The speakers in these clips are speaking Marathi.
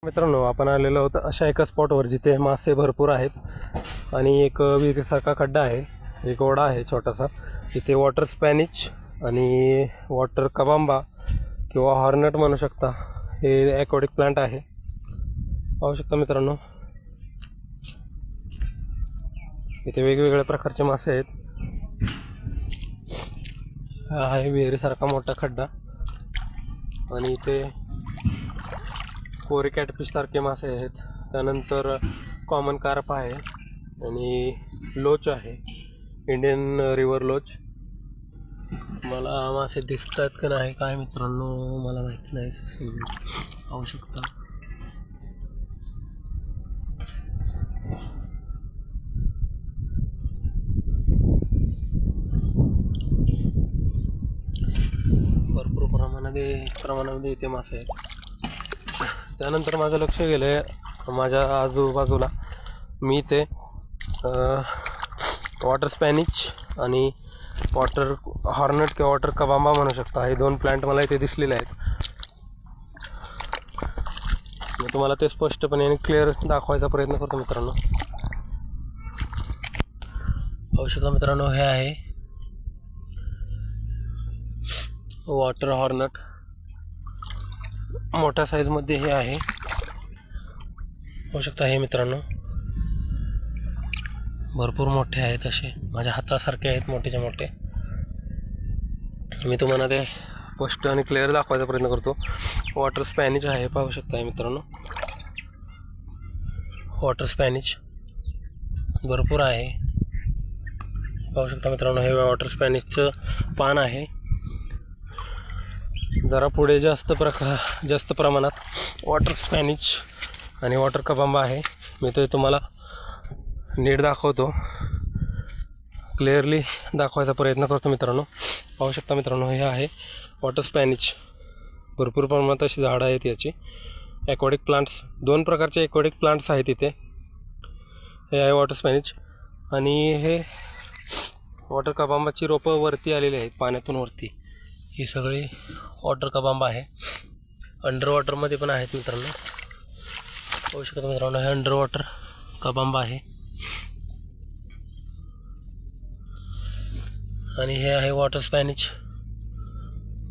मित्रांनो, आपण आलेलो आहोत अशा एका स्पॉटवर जिथे मासे भरपूर आहेत आणि एक विहिरीसारखा खड्डा आहे, एक ओढा आहे छोटासा. इथे वॉटर स्पॅनिच आणि वॉटर कबांबा किंवा हॉर्नट म्हणू शकता, हे ॲक्वॅटिक प्लांट आहे. पाहू शकता मित्रांनो, इथे वेगवेगळ्या प्रकारचे मासे आहेत. हा आहे विहिरीसारखा मोठा खड्डा आणि इथे कोरी कॅटफिश सारखे मासे आहेत. त्यानंतर कॉमन कार्प आहे आणि लोच आहे, इंडियन रिव्हर लोच. मला मासे दिसतात का नाही काय मित्रांनो, मला माहिती नाही. पाहू शकता भरपूर प्रमाणामध्ये इथे मासे आहेत. त्यानंतर माझं लक्ष गेलं आहे माझ्या आजूबाजूला. मी इथे वॉटर स्पॅनिच आणि वॉटर हॉर्नट किंवा वॉटर कबांबा म्हणू शकता, हे दोन प्लांट मला इथे दिसलेले आहेत. मी तुम्हाला ते स्पष्टपणे आणि क्लिअर दाखवायचा प्रयत्न करतो मित्रांनो. पाहू शकता मित्रांनो, हे आहे वॉटर हॉर्नट. मोठ्या साईजमध्ये हे आहे, पाहू शकता. हे मित्रांनो भरपूर मोठे आहेत, असे माझ्या हातासारखे आहेत, मोठेच्या मोठे. मी तुम्हाला ते स्पष्ट आणि क्लिअर दाखवायचा प्रयत्न करतो. वॉटर स्पॅनिच आहे, पाहू शकता मित्रांनो. वॉटर स्पॅनिच भरपूर आहे, पाहू शकता मित्रांनो. हे वॉटर स्पॅनिचचं पान आहे. जरा पुढे जास्त प्रमाणात वॉटर स्पॅनिच आणि वॉटर कबांबा आहे. मी ते तुम्हाला नीट दाखवतो, क्लिअरली दाखवायचा प्रयत्न करतो मित्रांनो. पाहू शकता मित्रांनो, हे आहे वॉटर स्पॅनिच. भरपूर प्रमाणात अशी झाडं आहेत याची. ॲक्वॅटिक प्लांट्स, दोन प्रकारचे ॲक्वॅटिक प्लांट्स आहेत इथे. हे आहे वॉटर स्पॅनिच आणि हे वॉटर कबांबाची रोपं वरती आलेली आहेत, पाण्यातून वरती. ही सगळी वॉटर कबांबा आहे. अंडर वॉटरमध्ये पण आहेत मित्रांनो. पाहू शकता मित्रांनो, हे अंडर वॉटर कबांबा आहे आणि हे आहे वॉटर स्पॅनिच.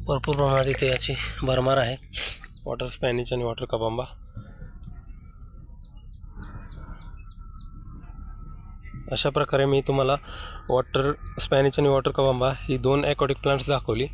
भरपूर प्रमाणात इथे याची भरमार आहे, वॉटर स्पॅनिच आणि वॉटर कबांबा. अशा प्रकारे मी तुम्हाला वॉटर स्पॅनिच आणि वॉटर कबांबा ही दोन ॲक्वॅटिक प्लांट्स दाखवली.